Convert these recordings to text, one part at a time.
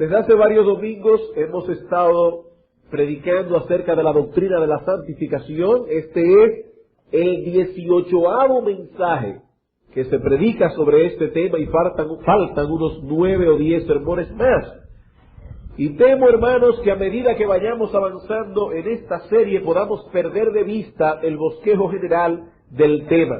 Desde hace varios domingos hemos estado predicando acerca de la doctrina de la santificación. Este es el 18º mensaje que se predica sobre este tema y faltan unos 9 o 10 sermones más. Y temo, hermanos, que a medida que vayamos avanzando en esta serie podamos perder de vista el bosquejo general del tema.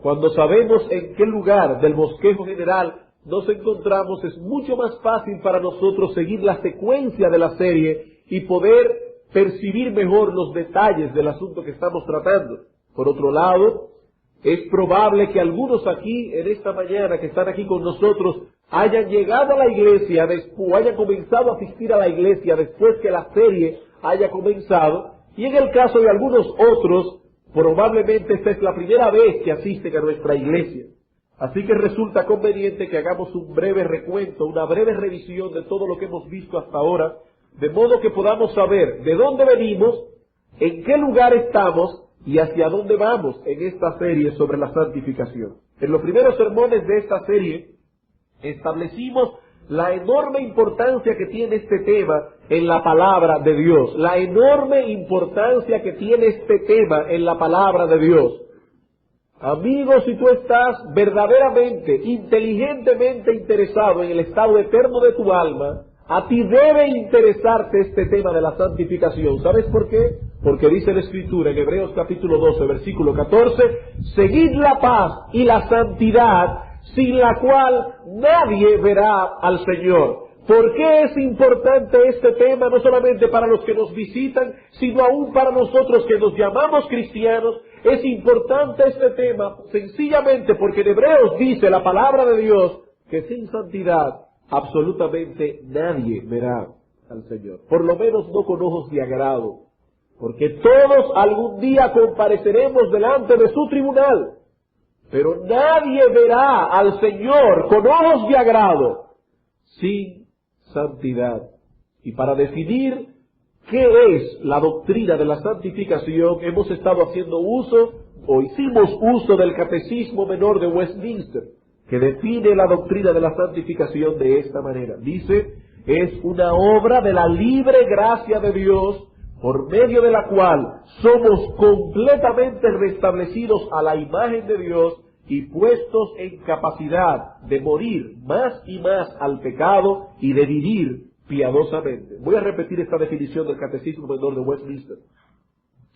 Cuando sabemos en qué lugar del bosquejo general nos encontramos, es mucho más fácil para nosotros seguir la secuencia de la serie y poder percibir mejor los detalles del asunto que estamos tratando. Por otro lado, es probable que algunos aquí, en esta mañana, que están aquí con nosotros, hayan llegado a la iglesia o hayan comenzado a asistir a la iglesia después que la serie haya comenzado, y en el caso de algunos otros, probablemente esta es la primera vez que asisten a nuestra iglesia. Así que resulta conveniente que hagamos un breve recuento, una breve revisión de todo lo que hemos visto hasta ahora, de modo que podamos saber de dónde venimos, en qué lugar estamos y hacia dónde vamos en esta serie sobre la santificación. En los primeros sermones de esta serie establecimos la enorme importancia que tiene este tema en la palabra de Dios, la enorme importancia que tiene este tema en la palabra de Dios. Amigos, si tú estás verdaderamente, inteligentemente interesado en el estado eterno de tu alma, a ti debe interesarte este tema de la santificación. ¿Sabes por qué? Porque dice la Escritura en Hebreos capítulo 12, versículo 14, seguid la paz y la santidad, sin la cual nadie verá al Señor. ¿Por qué es importante este tema? No solamente para los que nos visitan, sino aún para nosotros que nos llamamos cristianos. Es importante este tema sencillamente porque en Hebreos dice la palabra de Dios que sin santidad absolutamente nadie verá al Señor. Por lo menos no con ojos de agrado. Porque todos algún día compareceremos delante de su tribunal. Pero nadie verá al Señor con ojos de agrado sin santidad. Y para definir qué es la doctrina de la santificación, hemos estado haciendo uso, o hicimos uso del Catecismo Menor de Westminster, que define la doctrina de la santificación de esta manera. Dice, es una obra de la libre gracia de Dios, por medio de la cual somos completamente restablecidos a la imagen de Dios y puestos en capacidad de morir más y más al pecado y de vivir piadosamente. Voy a repetir esta definición del Catecismo Menor de Westminster.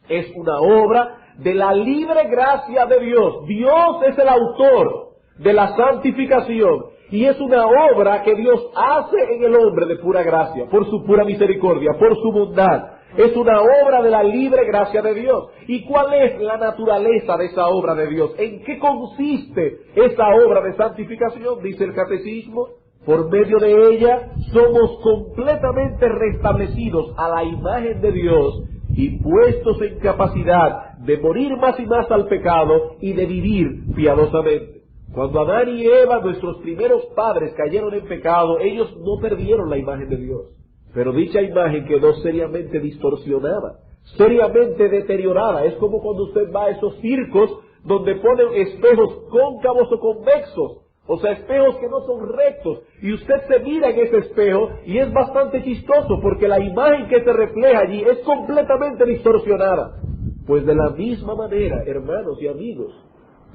Es una obra de la libre gracia de Dios. Dios es el autor de la santificación y es una obra que Dios hace en el hombre de pura gracia, por su pura misericordia, por su bondad. Es una obra de la libre gracia de Dios. ¿Y cuál es la naturaleza de esa obra de Dios? ¿En qué consiste esa obra de santificación? Dice el Catecismo, por medio de ella somos completamente restablecidos a la imagen de Dios y puestos en capacidad de morir más y más al pecado y de vivir piadosamente. Cuando Adán y Eva, nuestros primeros padres, cayeron en pecado, ellos no perdieron la imagen de Dios. Pero dicha imagen quedó seriamente distorsionada, seriamente deteriorada. Es como cuando usted va a esos circos donde ponen espejos cóncavos o convexos, o sea, espejos que no son rectos, y usted se mira en ese espejo y es bastante chistoso porque la imagen que se refleja allí es completamente distorsionada. Pues de la misma manera, hermanos y amigos,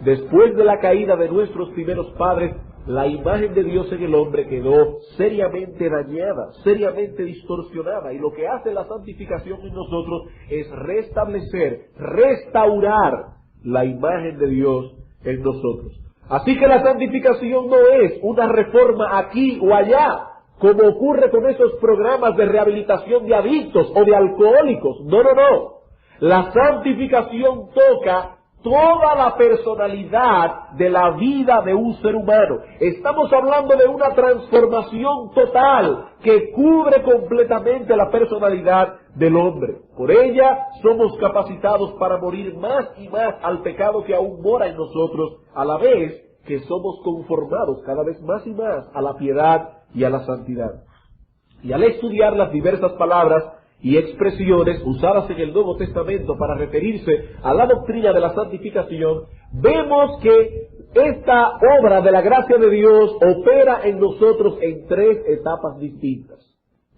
después de la caída de nuestros primeros padres, la imagen de Dios en el hombre quedó seriamente dañada, seriamente distorsionada. Y lo que hace la santificación en nosotros es restablecer, restaurar la imagen de Dios en nosotros. Así que la santificación no es una reforma aquí o allá, como ocurre con esos programas de rehabilitación de adictos o de alcohólicos. No, no, no. La santificación toca toda la personalidad de la vida de un ser humano. Estamos hablando de una transformación total que cubre completamente la personalidad del hombre. Por ella somos capacitados para morir más y más al pecado que aún mora en nosotros, a la vez que somos conformados cada vez más y más a la piedad y a la santidad. Y al estudiar las diversas palabras y expresiones usadas en el Nuevo Testamento para referirse a la doctrina de la santificación, vemos que esta obra de la gracia de Dios opera en nosotros en tres etapas distintas.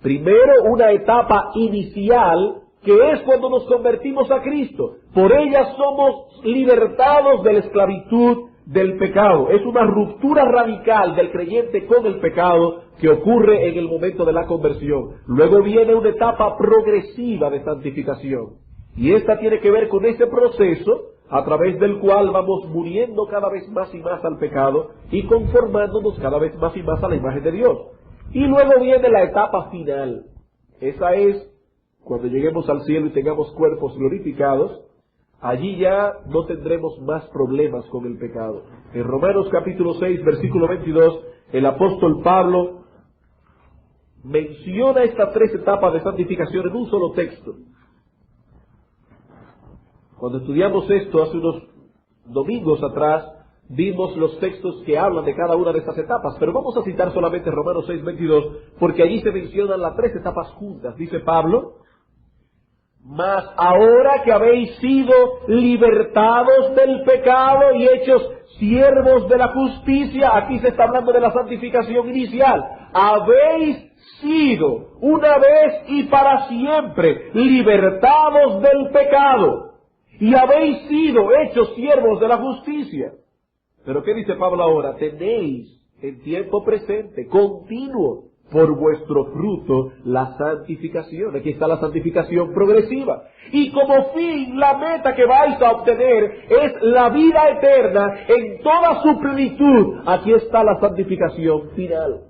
Primero, una etapa inicial, que es cuando nos convertimos a Cristo. Por ella somos libertados de la esclavitud del pecado. Es una ruptura radical del creyente con el pecado que ocurre en el momento de la conversión. Luego viene una etapa progresiva de santificación. Y esta tiene que ver con ese proceso a través del cual vamos muriendo cada vez más y más al pecado y conformándonos cada vez más y más a la imagen de Dios. Y luego viene la etapa final. Esa es cuando lleguemos al cielo y tengamos cuerpos glorificados. Allí ya no tendremos más problemas con el pecado. En Romanos capítulo 6, versículo 22, el apóstol Pablo menciona estas tres etapas de santificación en un solo texto. Cuando estudiamos esto hace unos domingos atrás, vimos los textos que hablan de cada una de estas etapas, pero vamos a citar solamente Romanos 6, 22, porque allí se mencionan las tres etapas juntas. Dice Pablo: mas ahora que habéis sido libertados del pecado y hechos siervos de la justicia, aquí se está hablando de la santificación inicial, habéis sido una vez y para siempre libertados del pecado y habéis sido hechos siervos de la justicia. Pero ¿qué dice Pablo ahora? Tenéis en tiempo presente, continuo, por vuestro fruto, la santificación. Aquí está la santificación progresiva. Y como fin, la meta que vais a obtener es la vida eterna en toda su plenitud. Aquí está la santificación final.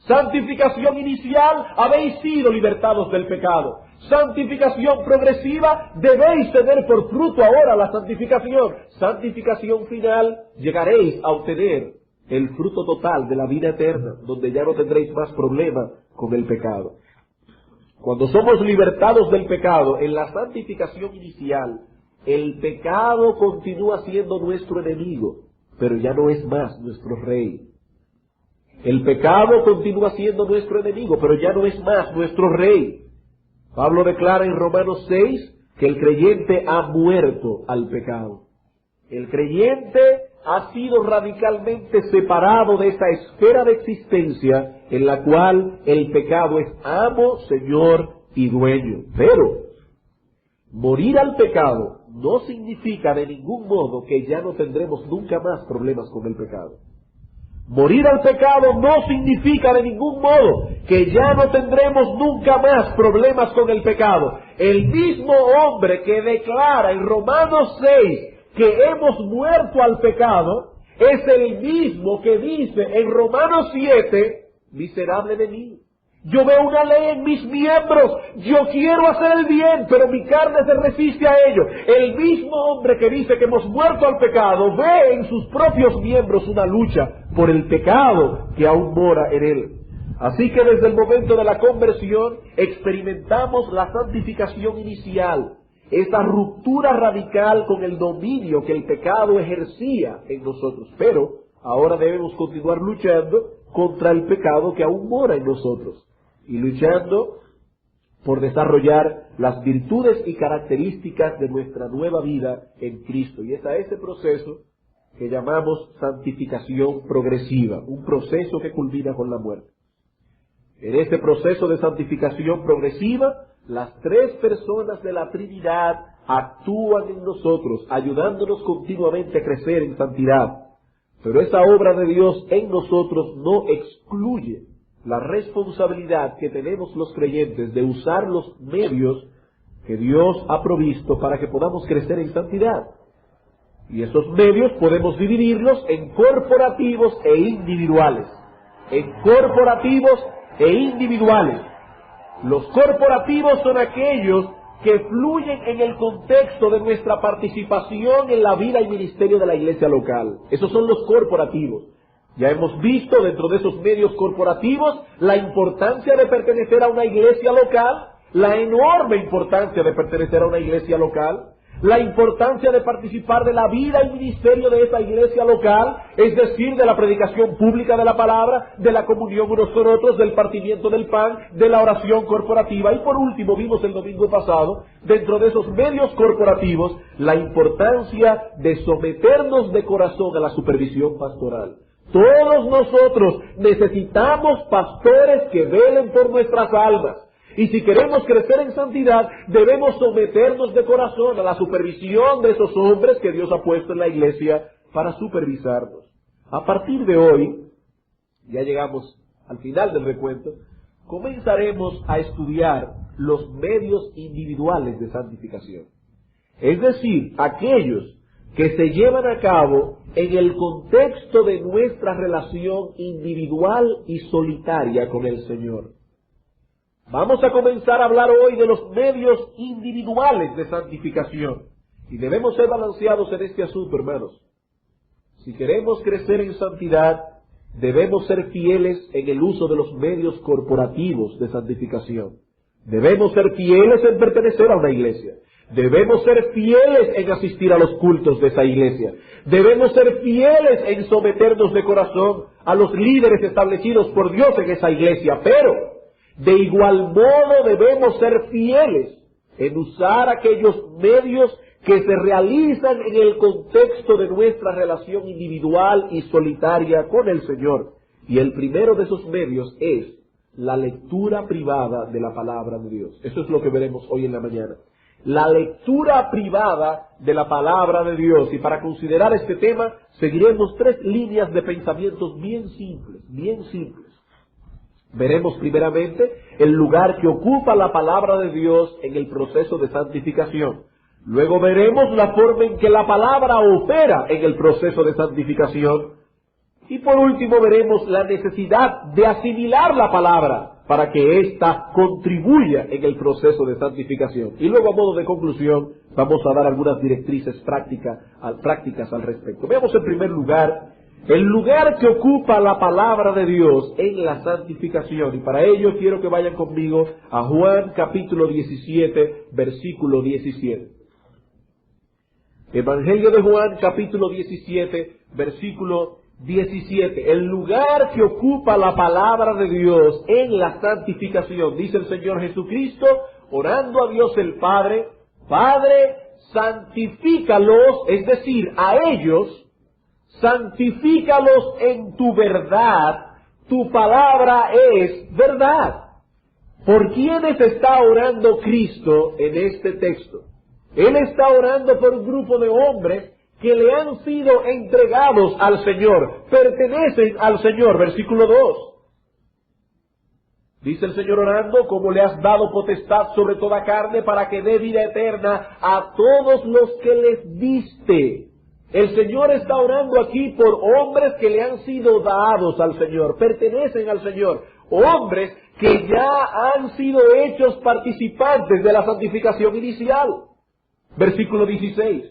Santificación inicial, habéis sido libertados del pecado. Santificación progresiva, debéis tener por fruto ahora la santificación. Santificación final, llegaréis a obtener el fruto total de la vida eterna, donde ya no tendréis más problema con el pecado. Cuando somos libertados del pecado, en la santificación inicial, el pecado continúa siendo nuestro enemigo, pero ya no es más nuestro rey. El pecado continúa siendo nuestro enemigo, pero ya no es más nuestro rey. Pablo declara en Romanos 6 que el creyente ha muerto al pecado. El creyente ha sido radicalmente separado de esa esfera de existencia en la cual el pecado es amo, señor y dueño. Pero morir al pecado no significa de ningún modo que ya no tendremos nunca más problemas con el pecado. Morir al pecado no significa de ningún modo que ya no tendremos nunca más problemas con el pecado. El mismo hombre que declara en Romanos 6 que hemos muerto al pecado, es el mismo que dice en Romanos 7, miserable de mí. Yo veo una ley en mis miembros, yo quiero hacer el bien, pero mi carne se resiste a ello. El mismo hombre que dice que hemos muerto al pecado, ve en sus propios miembros una lucha por el pecado que aún mora en él. Así que desde el momento de la conversión experimentamos la santificación inicial, esa ruptura radical con el dominio que el pecado ejercía en nosotros. Pero ahora debemos continuar luchando contra el pecado que aún mora en nosotros y luchando por desarrollar las virtudes y características de nuestra nueva vida en Cristo. Y es a ese proceso que llamamos santificación progresiva, un proceso que culmina con la muerte. En este proceso de santificación progresiva, las tres personas de la Trinidad actúan en nosotros, ayudándonos continuamente a crecer en santidad. Pero esa obra de Dios en nosotros no excluye la responsabilidad que tenemos los creyentes de usar los medios que Dios ha provisto para que podamos crecer en santidad. Y esos medios podemos dividirlos en corporativos e individuales. En corporativos e individuales. Los corporativos son aquellos que fluyen en el contexto de nuestra participación en la vida y ministerio de la iglesia local. Esos son los corporativos. Ya hemos visto dentro de esos medios corporativos la importancia de pertenecer a una iglesia local, la enorme importancia de pertenecer a una iglesia local, la importancia de participar de la vida y ministerio de esa iglesia local, es decir, de la predicación pública de la palabra, de la comunión unos con otros, del partimiento del pan, de la oración corporativa. Y por último, vimos el domingo pasado, dentro de esos medios corporativos, la importancia de someternos de corazón a la supervisión pastoral. Todos nosotros necesitamos pastores que velen por nuestras almas. Y si queremos crecer en santidad, debemos someternos de corazón a la supervisión de esos hombres que Dios ha puesto en la iglesia para supervisarnos. A partir de hoy, ya llegamos al final del recuento, comenzaremos a estudiar los medios individuales de santificación. Es decir, aquellos que se llevan a cabo en el contexto de nuestra relación individual y solitaria con el Señor. Vamos a comenzar a hablar hoy de los medios individuales de santificación. Y debemos ser balanceados en este asunto, hermanos. Si queremos crecer en santidad, debemos ser fieles en el uso de los medios corporativos de santificación. Debemos ser fieles en pertenecer a una iglesia. Debemos ser fieles en asistir a los cultos de esa iglesia. Debemos ser fieles en someternos de corazón a los líderes establecidos por Dios en esa iglesia. Pero de igual modo debemos ser fieles en usar aquellos medios que se realizan en el contexto de nuestra relación individual y solitaria con el Señor. Y el primero de esos medios es la lectura privada de la palabra de Dios. Eso es lo que veremos hoy en la mañana. La lectura privada de la palabra de Dios. Y para considerar este tema, seguiremos 3 líneas de pensamientos bien simples, bien simples. Veremos primeramente el lugar que ocupa la palabra de Dios en el proceso de santificación. Luego veremos la forma en que la palabra opera en el proceso de santificación. Y por último veremos la necesidad de asimilar la palabra para que ésta contribuya en el proceso de santificación. Y luego, a modo de conclusión, vamos a dar algunas directrices prácticas al respecto. Veamos en primer lugar el lugar que ocupa la palabra de Dios en la santificación. Y para ello quiero que vayan conmigo a Juan capítulo 17, versículo 17. Evangelio de Juan capítulo 17, versículo 17. El lugar que ocupa la palabra de Dios en la santificación. Dice el Señor Jesucristo, orando a Dios el Padre: Padre, santifícalos, es decir, a ellos, santifícalos en tu verdad, tu palabra es verdad. ¿Por quiénes está orando Cristo en este texto? Él está orando por un grupo de hombres que le han sido entregados al Señor, pertenecen al Señor. Versículo 2. Dice el Señor orando: como le has dado potestad sobre toda carne para que dé vida eterna a todos los que les diste. El Señor está orando aquí por hombres que le han sido dados al Señor, pertenecen al Señor, hombres que ya han sido hechos participantes de la santificación inicial. Versículo 16.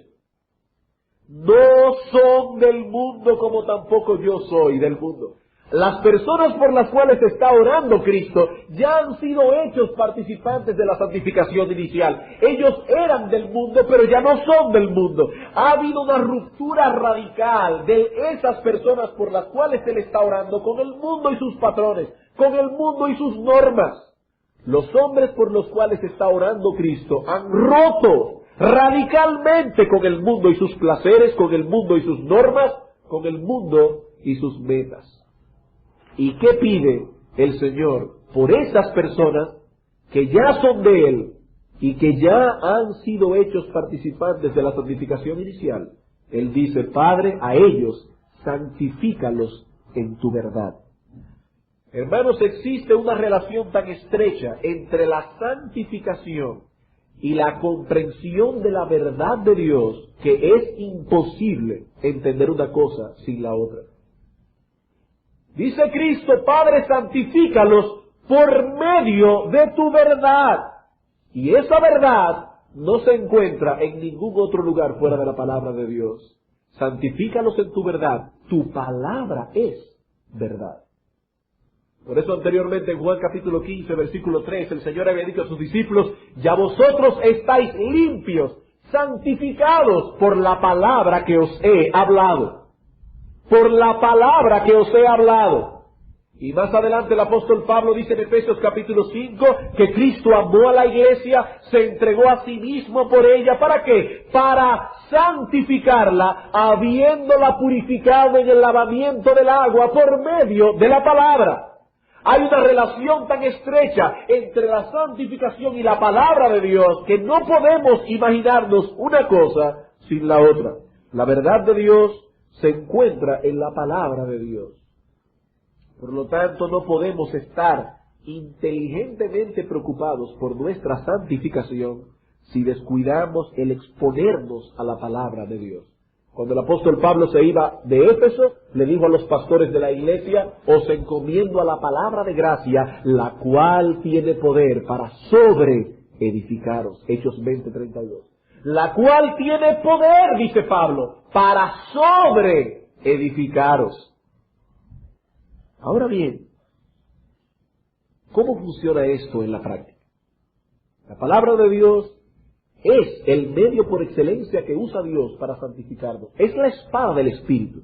No son del mundo como tampoco yo soy del mundo. Las personas por las cuales está orando Cristo ya han sido hechos participantes de la santificación inicial. Ellos eran del mundo, pero ya no son del mundo. Ha habido una ruptura radical de esas personas por las cuales Él está orando con el mundo y sus patrones, con el mundo y sus normas. Los hombres por los cuales está orando Cristo han roto radicalmente con el mundo y sus placeres, con el mundo y sus normas, con el mundo y sus metas. ¿Y qué pide el Señor por esas personas que ya son de Él y que ya han sido hechos participantes de la santificación inicial? Él dice: Padre, a ellos santifícalos en tu verdad. Hermanos, existe una relación tan estrecha entre la santificación y la comprensión de la verdad de Dios que es imposible entender una cosa sin la otra. Dice Cristo: Padre, santifícalos por medio de tu verdad. Y esa verdad no se encuentra en ningún otro lugar fuera de la palabra de Dios. Santifícalos en tu verdad. Tu palabra es verdad. Por eso anteriormente en Juan capítulo 15, versículo 3, el Señor había dicho a sus discípulos: ya vosotros estáis limpios, santificados por la palabra que os he hablado. Por la palabra que os he hablado. Y más adelante el apóstol Pablo dice en Efesios capítulo 5 que Cristo amó a la iglesia, se entregó a sí mismo por ella. ¿Para qué? Para santificarla, habiéndola purificado en el lavamiento del agua por medio de la palabra. Hay una relación tan estrecha entre la santificación y la palabra de Dios que no podemos imaginarnos una cosa sin la otra. La verdad de Dios se encuentra en la palabra de Dios. Por lo tanto, no podemos estar inteligentemente preocupados por nuestra santificación si descuidamos el exponernos a la palabra de Dios. Cuando el apóstol Pablo se iba de Éfeso, le dijo a los pastores de la iglesia: os encomiendo a la palabra de gracia, la cual tiene poder para sobreedificaros. Hechos 20:32. La cual tiene poder, dice Pablo, para sobreedificaros. Ahora bien, ¿cómo funciona esto en la práctica? La palabra de Dios es el medio por excelencia que usa Dios para santificarnos. Es la espada del Espíritu.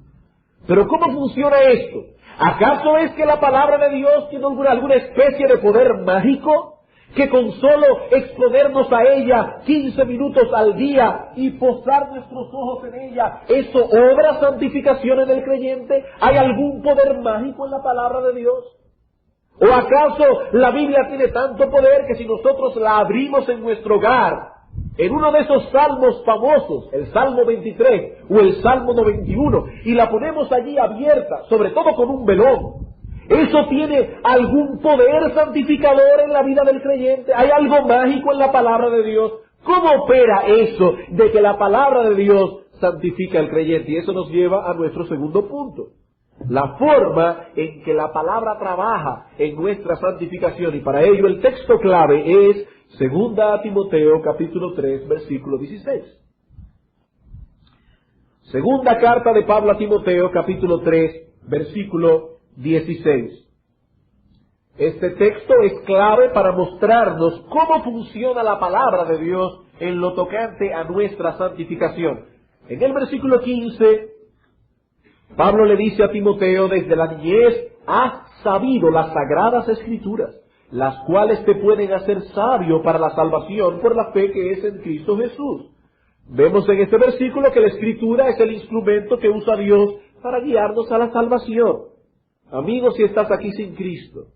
Pero ¿cómo funciona esto? ¿Acaso es que la palabra de Dios tiene alguna especie de poder mágico? Que con solo exponernos a ella 15 minutos al día y posar nuestros ojos en ella, ¿eso obra santificación en el creyente? ¿Hay algún poder mágico en la palabra de Dios? ¿O acaso la Biblia tiene tanto poder que si nosotros la abrimos en nuestro hogar, en uno de esos salmos famosos, el Salmo 23 o el Salmo 91, y la ponemos allí abierta, sobre todo con un velón, ¿eso tiene algún poder santificador en la vida del creyente? ¿Hay algo mágico en la palabra de Dios? ¿Cómo opera eso de que la palabra de Dios santifica al creyente? Y eso nos lleva a nuestro segundo punto. La forma en que la palabra trabaja en nuestra santificación. Y para ello el texto clave es 2 Timoteo capítulo 3 versículo 16. Segunda carta de Pablo a Timoteo capítulo 3 versículo 16. Este texto es clave para mostrarnos cómo funciona la palabra de Dios en lo tocante a nuestra santificación. En el versículo 15, Pablo le dice a Timoteo: desde la niñez has sabido las sagradas escrituras, las cuales te pueden hacer sabio para la salvación por la fe que es en Cristo Jesús. Vemos en este versículo que la escritura es el instrumento que usa Dios para guiarnos a la salvación. Amigo, si estás aquí sin Cristo,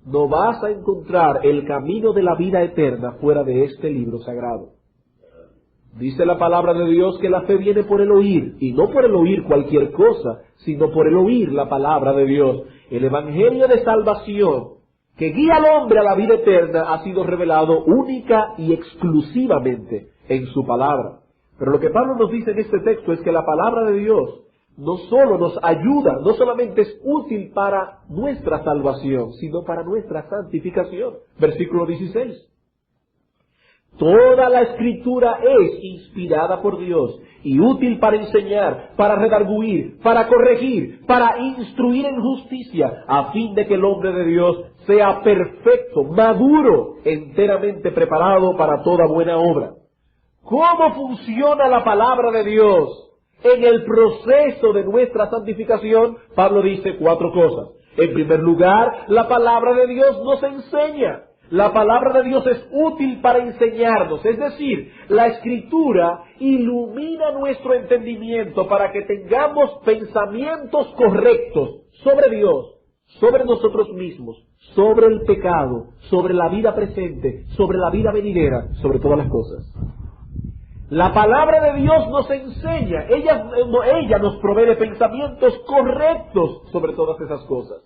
no vas a encontrar el camino de la vida eterna fuera de este libro sagrado. Dice la palabra de Dios que la fe viene por el oír, y no por el oír cualquier cosa, sino por el oír la palabra de Dios. El evangelio de salvación que guía al hombre a la vida eterna ha sido revelado única y exclusivamente en su palabra. Pero lo que Pablo nos dice en este texto es que la palabra de Dios no solo nos ayuda, no solamente es útil para nuestra salvación, sino para nuestra santificación. Versículo 16. Toda la escritura es inspirada por Dios y útil para enseñar, para redarguir, para corregir, para instruir en justicia, a fin de que el hombre de Dios sea perfecto, maduro, enteramente preparado para toda buena obra. ¿Cómo funciona la palabra de Dios en el proceso de nuestra santificación? Pablo dice 4 cosas. En primer lugar, la palabra de Dios nos enseña. La palabra de Dios es útil para enseñarnos, es decir, la Escritura ilumina nuestro entendimiento para que tengamos pensamientos correctos sobre Dios, sobre nosotros mismos, sobre el pecado, sobre la vida presente, sobre la vida venidera, sobre todas las cosas. La palabra de Dios nos enseña, ella nos provee de pensamientos correctos sobre todas esas cosas.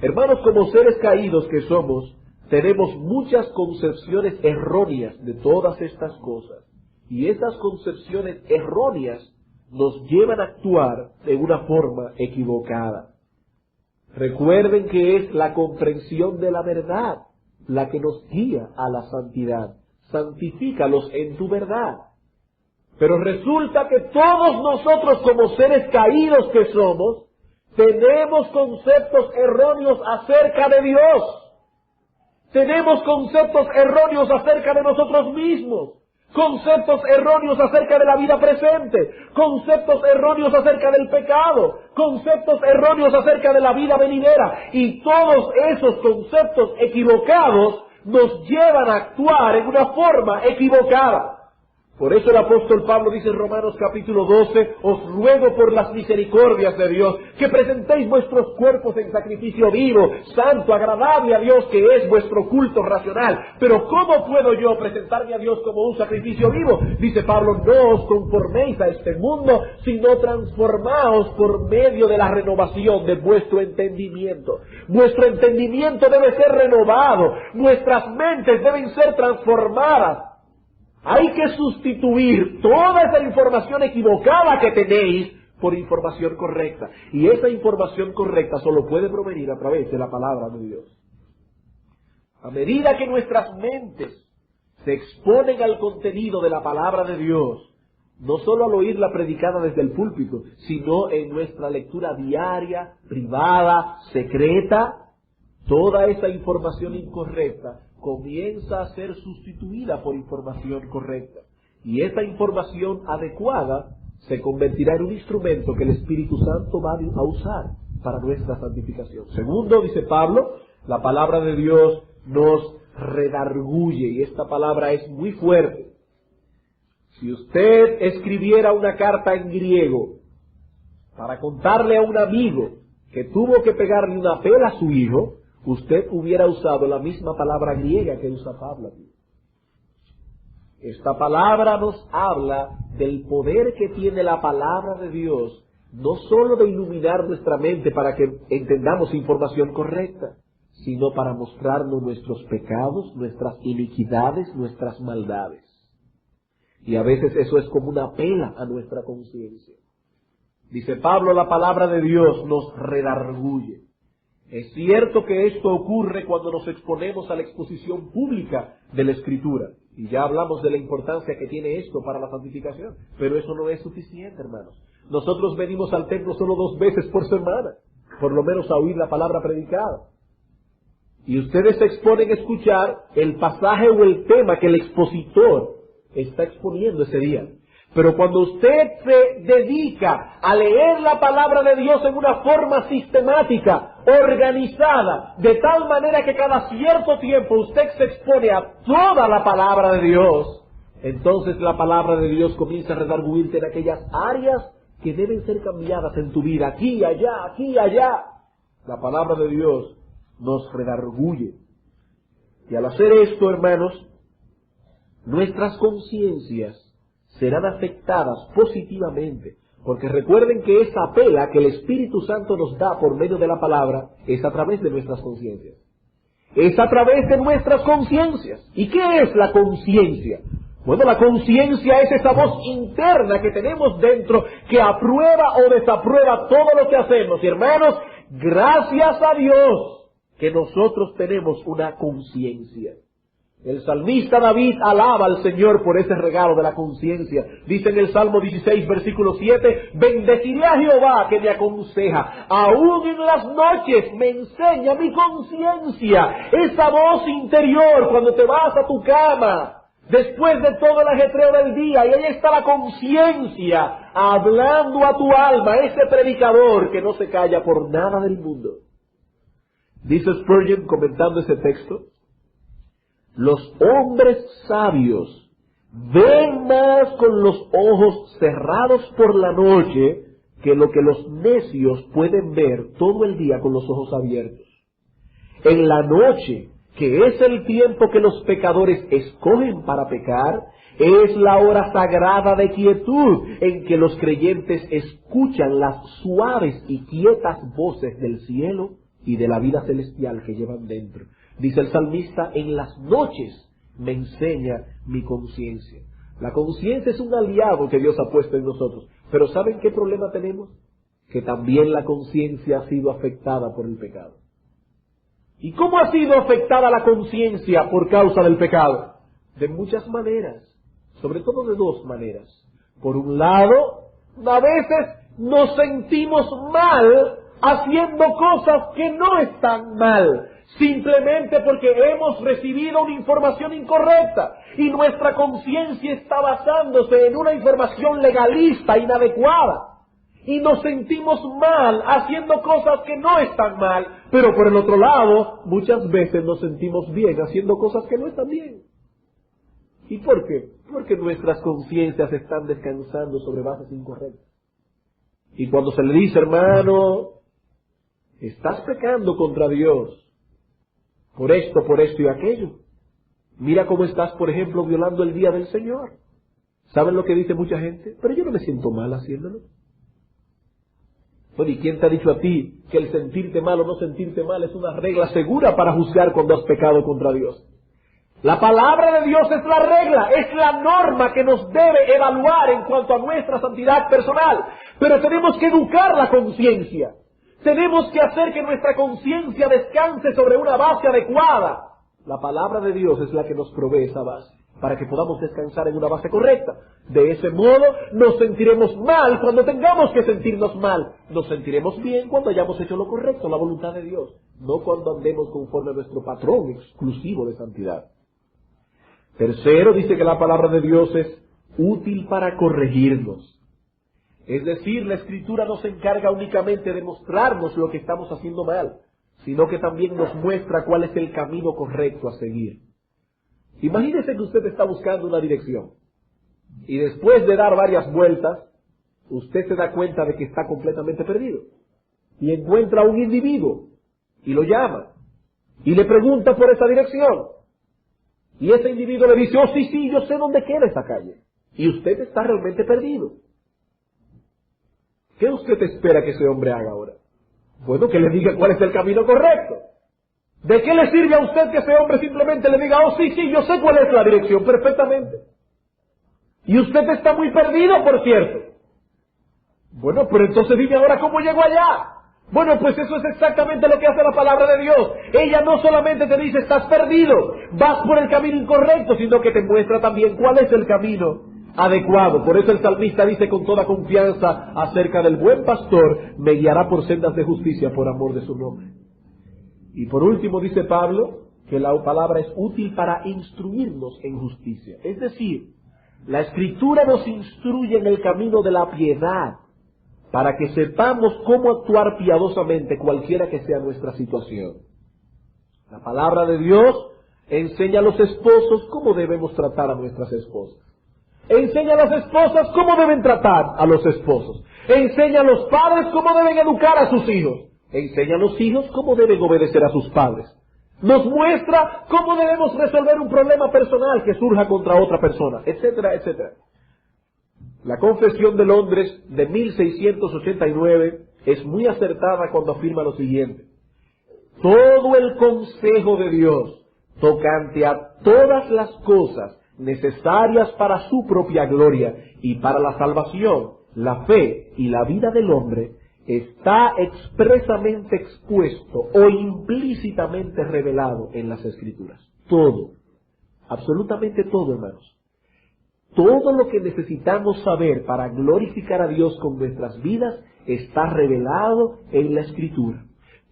Hermanos, como seres caídos que somos, tenemos muchas concepciones erróneas de todas estas cosas. Y esas concepciones erróneas nos llevan a actuar de una forma equivocada. Recuerden que es la comprensión de la verdad la que nos guía a la santidad. Santifícalos en tu verdad. Pero resulta que todos nosotros, como seres caídos que somos, tenemos conceptos erróneos acerca de Dios. Tenemos conceptos erróneos acerca de nosotros mismos. conceptos erróneos acerca de la vida presente, conceptos erróneos acerca del pecado, conceptos erróneos acerca de la vida venidera. Y todos esos conceptos equivocados nos llevan a actuar en una forma equivocada. Por eso el apóstol Pablo dice en Romanos capítulo 12, os ruego por las misericordias de Dios, que presentéis vuestros cuerpos en sacrificio vivo, santo, agradable a Dios, que es vuestro culto racional. Pero ¿cómo puedo yo presentarme a Dios como un sacrificio vivo? Dice Pablo, no os conforméis a este mundo, sino transformaos por medio de la renovación de vuestro entendimiento. Vuestro entendimiento debe ser renovado, nuestras mentes deben ser transformadas. Hay que sustituir toda esa información equivocada que tenéis por información correcta. Y esa información correcta solo puede provenir a través de la palabra de Dios. A medida que nuestras mentes se exponen al contenido de la palabra de Dios, no solo al oírla predicada desde el púlpito, sino en nuestra lectura diaria, privada, secreta, toda esa información incorrecta comienza a ser sustituida por información correcta. Y esta información adecuada se convertirá en un instrumento que el Espíritu Santo va a usar para nuestra santificación. Segundo, dice Pablo, la palabra de Dios nos redarguye, y esta palabra es muy fuerte. Si usted escribiera una carta en griego para contarle a un amigo que tuvo que pegarle una pela a su hijo, usted hubiera usado la misma palabra griega que usa Pablo aquí. Esta palabra nos habla del poder que tiene la palabra de Dios, no solo de iluminar nuestra mente para que entendamos información correcta, sino para mostrarnos nuestros pecados, nuestras iniquidades, nuestras maldades. Y a veces eso es como una pela a nuestra conciencia. Dice Pablo, la palabra de Dios nos redarguye. Es cierto que esto ocurre cuando nos exponemos a la exposición pública de la Escritura. Y ya hablamos de la importancia que tiene esto para la santificación. Pero eso no es suficiente, hermanos. Nosotros venimos al templo solo 2 veces por semana, por lo menos a oír la palabra predicada. Y ustedes se exponen a escuchar el pasaje o el tema que el expositor está exponiendo ese día. Pero cuando usted se dedica a leer la palabra de Dios en una forma sistemática, organizada, de tal manera que cada cierto tiempo usted se expone a toda la palabra de Dios, entonces la palabra de Dios comienza a redarguirte en aquellas áreas que deben ser cambiadas en tu vida, aquí y allá, aquí y allá. La palabra de Dios nos redarguye. Y al hacer esto, hermanos, nuestras conciencias serán afectadas positivamente, porque recuerden que esa pela que el Espíritu Santo nos da por medio de la palabra es a través de nuestras conciencias. Es a través de nuestras conciencias. ¿Y qué es la conciencia? Bueno, la conciencia es esa voz interna que tenemos dentro que aprueba o desaprueba todo lo que hacemos. Y hermanos, gracias a Dios que nosotros tenemos una conciencia. El salmista David alaba al Señor por ese regalo de la conciencia. Dice en el Salmo 16, versículo 7, bendeciré a Jehová que me aconseja, aún en las noches me enseña mi conciencia. Esa voz interior cuando te vas a tu cama, después de todo el ajetreo del día, y ahí está la conciencia hablando a tu alma, ese predicador que no se calla por nada del mundo. Dice Spurgeon comentando ese texto, los hombres sabios ven más con los ojos cerrados por la noche que lo que los necios pueden ver todo el día con los ojos abiertos. En la noche, que es el tiempo que los pecadores escogen para pecar, es la hora sagrada de quietud en que los creyentes escuchan las suaves y quietas voces del cielo y de la vida celestial que llevan dentro. Dice el salmista, en las noches me enseña mi conciencia. La conciencia es un aliado que Dios ha puesto en nosotros. Pero ¿saben qué problema tenemos? Que también la conciencia ha sido afectada por el pecado. ¿Y cómo ha sido afectada la conciencia por causa del pecado? De muchas maneras, sobre todo de 2 maneras. Por un lado, a veces nos sentimos mal haciendo cosas que no están mal. simplemente porque hemos recibido una información incorrecta y nuestra conciencia está basándose en una información legalista inadecuada. Y nos sentimos mal haciendo cosas que no están mal, pero por el otro lado, muchas veces nos sentimos bien haciendo cosas que no están bien. ¿Y por qué? Porque nuestras conciencias están descansando sobre bases incorrectas. Y cuando se le dice, hermano, estás pecando contra Dios, por esto y aquello. Mira cómo estás, por ejemplo, violando el día del Señor. ¿Saben lo que dice mucha gente? Pero yo no me siento mal haciéndolo. Bueno, ¿y quién te ha dicho a ti que el sentirte mal o no sentirte mal es una regla segura para juzgar cuando has pecado contra Dios? La palabra de Dios es la regla, es la norma que nos debe evaluar en cuanto a nuestra santidad personal. Pero tenemos que educar la conciencia. Tenemos que hacer que nuestra conciencia descanse sobre una base adecuada. La palabra de Dios es la que nos provee esa base, para que podamos descansar en una base correcta. De ese modo, nos sentiremos mal cuando tengamos que sentirnos mal. Nos sentiremos bien cuando hayamos hecho lo correcto, la voluntad de Dios, no cuando andemos conforme a nuestro patrón exclusivo de santidad. Tercero, dice que la palabra de Dios es útil para corregirnos. Es decir, la Escritura no se encarga únicamente de mostrarnos lo que estamos haciendo mal, sino que también nos muestra cuál es el camino correcto a seguir. Imagínese que usted está buscando una dirección y después de dar varias vueltas, usted se da cuenta de que está completamente perdido y encuentra a un individuo y lo llama y le pregunta por esa dirección. Y ese individuo le dice, oh sí, yo sé dónde queda esa calle. Y usted está realmente perdido. ¿Qué usted espera que ese hombre haga ahora? Bueno, que le diga cuál es el camino correcto. ¿De qué le sirve a usted que ese hombre simplemente le diga, oh sí, yo sé cuál es la dirección perfectamente? Y usted está muy perdido, por cierto. Bueno, pero entonces dime ahora cómo llego allá. Bueno, pues eso es exactamente lo que hace la palabra de Dios. Ella no solamente te dice, estás perdido, vas por el camino incorrecto, sino que te muestra también cuál es el camino adecuado. Por eso el salmista dice con toda confianza acerca del buen pastor, me guiará por sendas de justicia por amor de su nombre. Y por último dice Pablo que la palabra es útil para instruirnos en justicia. Es decir, la Escritura nos instruye en el camino de la piedad, para que sepamos cómo actuar piadosamente cualquiera que sea nuestra situación. La palabra de Dios enseña a los esposos cómo debemos tratar a nuestras esposas. Enseña a las esposas cómo deben tratar a los esposos. Enseña a los padres cómo deben educar a sus hijos. Enseña a los hijos cómo deben obedecer a sus padres. Nos muestra cómo debemos resolver un problema personal que surja contra otra persona, etcétera, etcétera. La Confesión de Londres de 1689 es muy acertada cuando afirma lo siguiente: todo el consejo de Dios tocante a todas las cosas necesarias para su propia gloria y para la salvación, la fe y la vida del hombre está expresamente expuesto o implícitamente revelado en las Escrituras. Todo, absolutamente todo, hermanos. Todo lo que necesitamos saber para glorificar a Dios con nuestras vidas está revelado en la Escritura.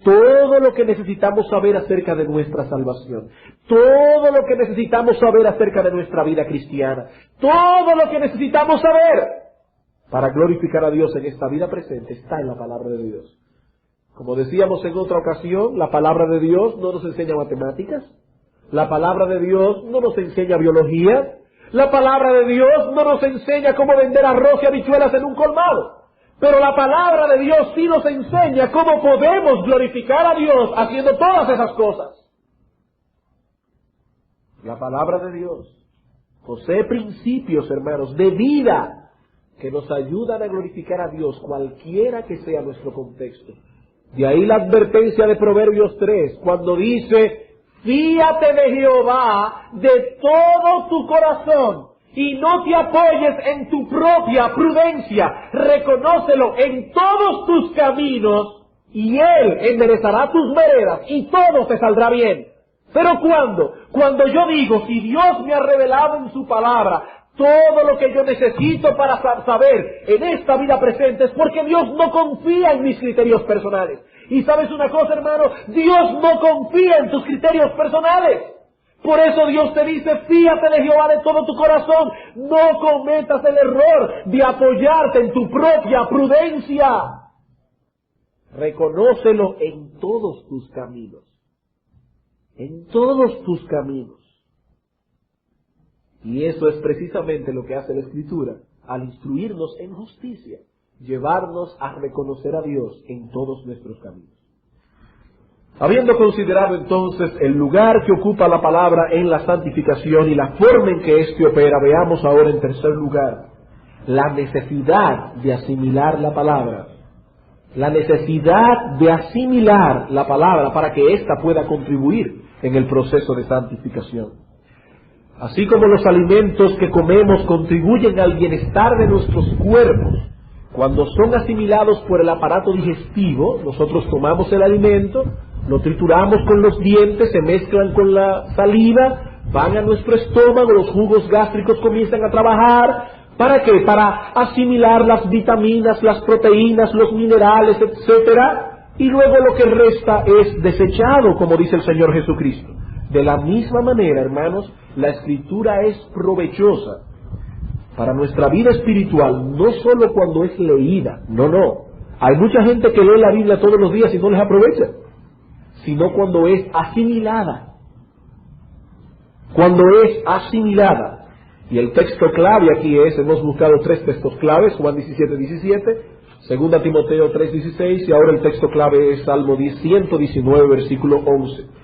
Todo lo que necesitamos saber acerca de nuestra salvación, todo lo que necesitamos saber acerca de nuestra vida cristiana, todo lo que necesitamos saber para glorificar a Dios en esta vida presente está en la palabra de Dios. Como decíamos en otra ocasión, la palabra de Dios no nos enseña matemáticas, la palabra de Dios no nos enseña biología, la palabra de Dios no nos enseña cómo vender arroz y habichuelas en un colmado. Pero la palabra de Dios sí nos enseña cómo podemos glorificar a Dios haciendo todas esas cosas. La palabra de Dios posee principios, hermanos, de vida que nos ayudan a glorificar a Dios cualquiera que sea nuestro contexto. De ahí la advertencia de Proverbios 3, cuando dice: fíate de Jehová de todo tu corazón y no te apoyes en tu propia prudencia. Reconócelo en todos tus caminos y Él enderezará tus veredas y todo te saldrá bien. Pero cuando yo digo, si Dios me ha revelado en su palabra Todo lo que yo necesito para saber en esta vida presente es porque Dios no confía en mis criterios personales. Y ¿sabes una cosa, hermano? Dios no confía en tus criterios personales. Por eso Dios te dice, fíate de Jehová de todo tu corazón. No cometas el error de apoyarte en tu propia prudencia. Reconócelo en todos tus caminos. En todos tus caminos. Y eso es precisamente lo que hace la Escritura al instruirnos en justicia, llevarnos a reconocer a Dios en todos nuestros caminos. Habiendo considerado entonces el lugar que ocupa la palabra en la santificación y la forma en que éste opera, veamos ahora en tercer lugar la necesidad de asimilar la palabra. La necesidad de asimilar la palabra para que ésta pueda contribuir en el proceso de santificación. Así como los alimentos que comemos contribuyen al bienestar de nuestros cuerpos, cuando son asimilados por el aparato digestivo, nosotros tomamos el alimento, lo trituramos con los dientes, se mezclan con la saliva, van a nuestro estómago, los jugos gástricos comienzan a trabajar. ¿Para qué? Para asimilar las vitaminas, las proteínas, los minerales, etcétera, y luego lo que resta es desechado, como dice el Señor Jesucristo. De la misma manera, hermanos, la Escritura es provechosa para nuestra vida espiritual, no solo cuando es leída, no. Hay mucha gente que lee la Biblia todos los días y no les aprovecha, sino cuando es asimilada. Cuando es asimilada. Y el texto clave aquí hemos buscado 3 textos claves, Juan 17:17, 2 Timoteo 3:16, y ahora el texto clave es Salmo 119, versículo 11.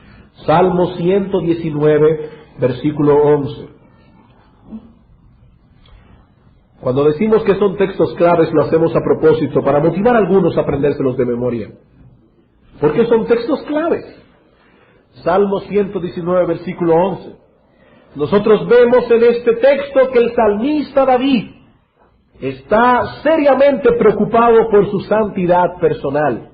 Salmo 119, versículo 11. Cuando decimos que son textos claves, lo hacemos a propósito para motivar a algunos a aprendérselos de memoria. Porque son textos claves. Salmo 119, versículo 11. Nosotros vemos en este texto que el salmista David está seriamente preocupado por su santidad personal.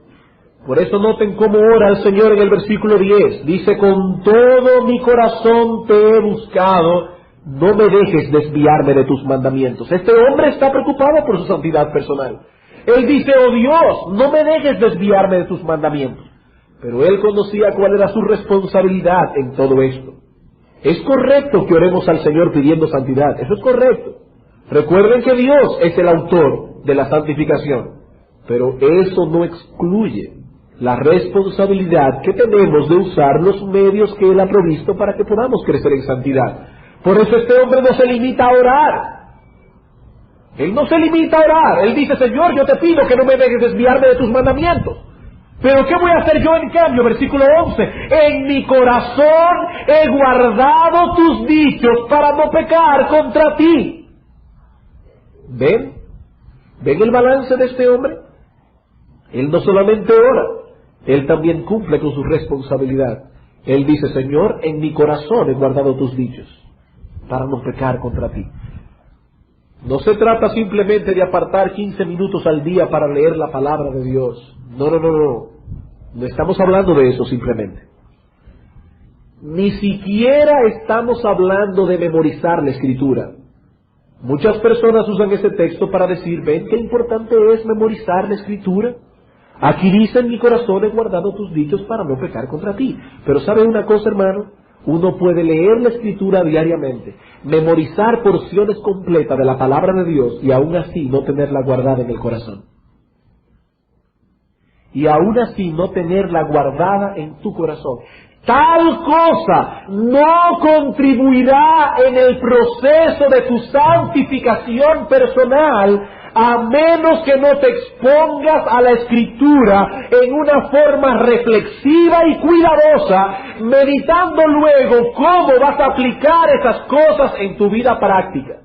Por eso noten cómo ora el Señor en el versículo 10. Dice, con todo mi corazón te he buscado, no me dejes desviarme de tus mandamientos. Este hombre está preocupado por su santidad personal. Él dice, oh Dios, no me dejes desviarme de tus mandamientos. Pero él conocía cuál era su responsabilidad en todo esto. Es correcto que oremos al Señor pidiendo santidad, eso es correcto. Recuerden que Dios es el autor de la santificación, pero eso no excluye la responsabilidad que tenemos de usar los medios que Él ha provisto para que podamos crecer en santidad. Por eso este hombre no se limita a orar. Él no se limita a orar. Él dice, Señor, yo te pido que no me dejes desviarme de tus mandamientos. Pero ¿qué voy a hacer yo en cambio? Versículo 11. En mi corazón he guardado tus dichos para no pecar contra ti. ¿Ven? ¿Ven el balance de este hombre? Él no solamente ora, él también cumple con su responsabilidad. Él dice, Señor, en mi corazón he guardado tus dichos para no pecar contra ti. No se trata simplemente de apartar 15 minutos al día para leer la palabra de Dios. No. No estamos hablando de eso simplemente. Ni siquiera estamos hablando de memorizar la Escritura. Muchas personas usan ese texto para decir, ven qué importante es memorizar la Escritura. Aquí dice, en mi corazón he guardado tus dichos para no pecar contra ti. Pero ¿sabe una cosa, hermano? Uno puede leer la Escritura diariamente, memorizar porciones completas de la palabra de Dios y aún así no tenerla guardada en el corazón. Y aún así no tenerla guardada en tu corazón. Tal cosa no contribuirá en el proceso de tu santificación personal a menos que no te expongas a la Escritura en una forma reflexiva y cuidadosa, meditando luego cómo vas a aplicar esas cosas en tu vida práctica.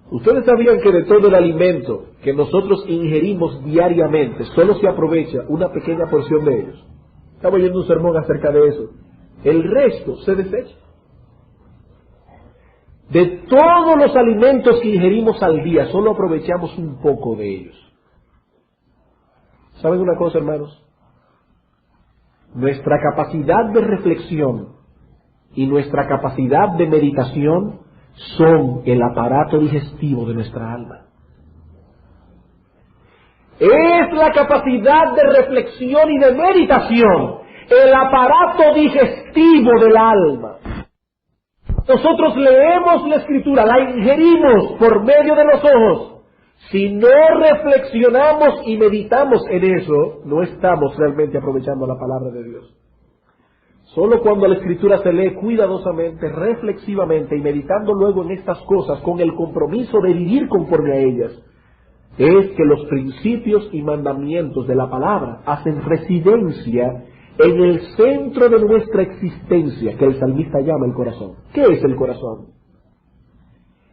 Ustedes sabían que de todo el alimento que nosotros ingerimos diariamente, solo se aprovecha una pequeña porción de ellos. Estaba oyendo un sermón acerca de eso. El resto se desecha. De todos los alimentos que ingerimos al día, solo aprovechamos un poco de ellos. ¿Saben una cosa, hermanos? Nuestra capacidad de reflexión y nuestra capacidad de meditación son el aparato digestivo de nuestra alma. Es la capacidad de reflexión y de meditación, el aparato digestivo del alma. Nosotros leemos la Escritura, la ingerimos por medio de los ojos. Si no reflexionamos y meditamos en eso, no estamos realmente aprovechando la palabra de Dios. Solo cuando la Escritura se lee cuidadosamente, reflexivamente y meditando luego en estas cosas con el compromiso de vivir conforme a ellas, es que los principios y mandamientos de la palabra hacen residencia en el centro de nuestra existencia, que el salmista llama el corazón. ¿Qué es el corazón?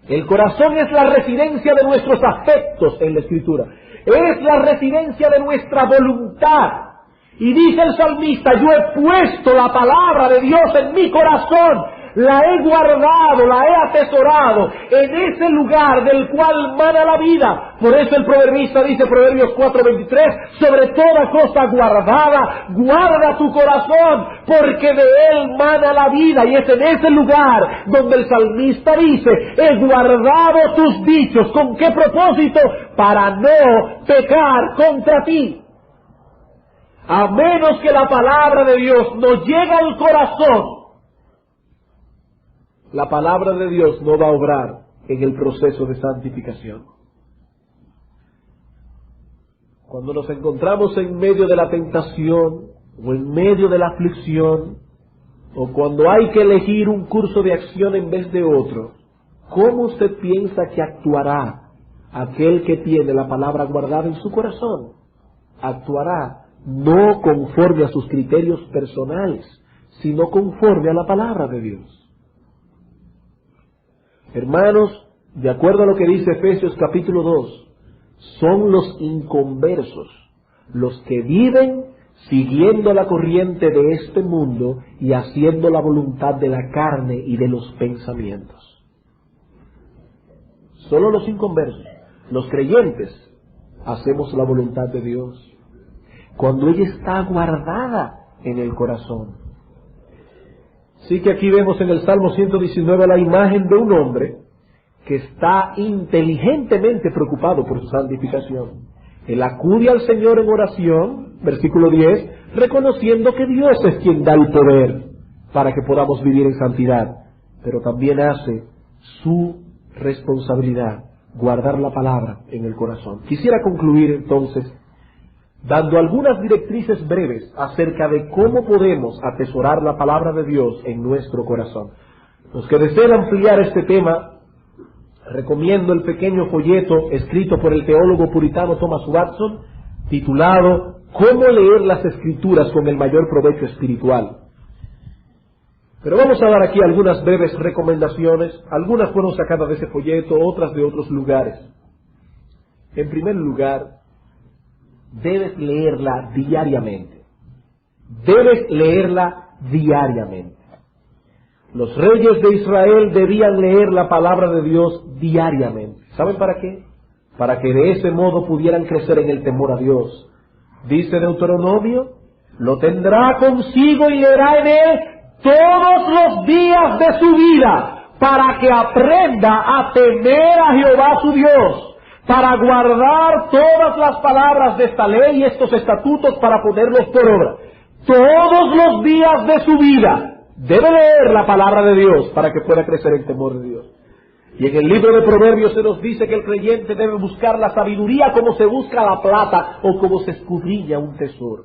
El corazón es la residencia de nuestros afectos en la Escritura. Es la residencia de nuestra voluntad. Y dice el salmista, yo he puesto la palabra de Dios en mi corazón, la he guardado, la he atesorado en ese lugar del cual mana la vida. Por eso el proverbista dice, Proverbios 4:23, sobre toda cosa guardada, guarda tu corazón, porque de él mana la vida. Y es en ese lugar donde el salmista dice, he guardado tus dichos. ¿Con qué propósito? Para no pecar contra ti. A menos que la palabra de Dios nos llegue al corazón, la palabra de Dios no va a obrar en el proceso de santificación. Cuando nos encontramos en medio de la tentación, o en medio de la aflicción, o cuando hay que elegir un curso de acción en vez de otro, ¿cómo usted piensa que actuará aquel que tiene la palabra guardada en su corazón? Actuará no conforme a sus criterios personales, sino conforme a la palabra de Dios. Hermanos, de acuerdo a lo que dice Efesios capítulo 2, son los inconversos los que viven siguiendo la corriente de este mundo y haciendo la voluntad de la carne y de los pensamientos. Solo los inconversos, los creyentes, hacemos la voluntad de Dios cuando ella está guardada en el corazón. Sí que aquí vemos en el Salmo 119 la imagen de un hombre que está inteligentemente preocupado por su santificación. Él acude al Señor en oración, versículo 10, reconociendo que Dios es quien da el poder para que podamos vivir en santidad, pero también hace su responsabilidad, guardar la palabra en el corazón. Quisiera concluir entonces dando algunas directrices breves acerca de cómo podemos atesorar la palabra de Dios en nuestro corazón. Los que deseen ampliar este tema, recomiendo el pequeño folleto escrito por el teólogo puritano Thomas Watson, titulado ¿Cómo leer las Escrituras con el mayor provecho espiritual? Pero vamos a dar aquí algunas breves recomendaciones. Algunas fueron sacadas de ese folleto, otras de otros lugares. En primer lugar, debes leerla diariamente. Debes leerla diariamente. Los reyes de Israel debían leer la palabra de Dios diariamente. ¿Saben para qué? Para que de ese modo pudieran crecer en el temor a Dios. Dice Deuteronomio, lo tendrá consigo y leerá en él todos los días de su vida, para que aprenda a temer a Jehová su Dios, para guardar todas las palabras de esta ley y estos estatutos para ponerlos por obra. Todos los días de su vida debe leer la palabra de Dios para que pueda crecer en temor de Dios. Y en el libro de Proverbios se nos dice que el creyente debe buscar la sabiduría como se busca la plata o como se escudriña un tesoro.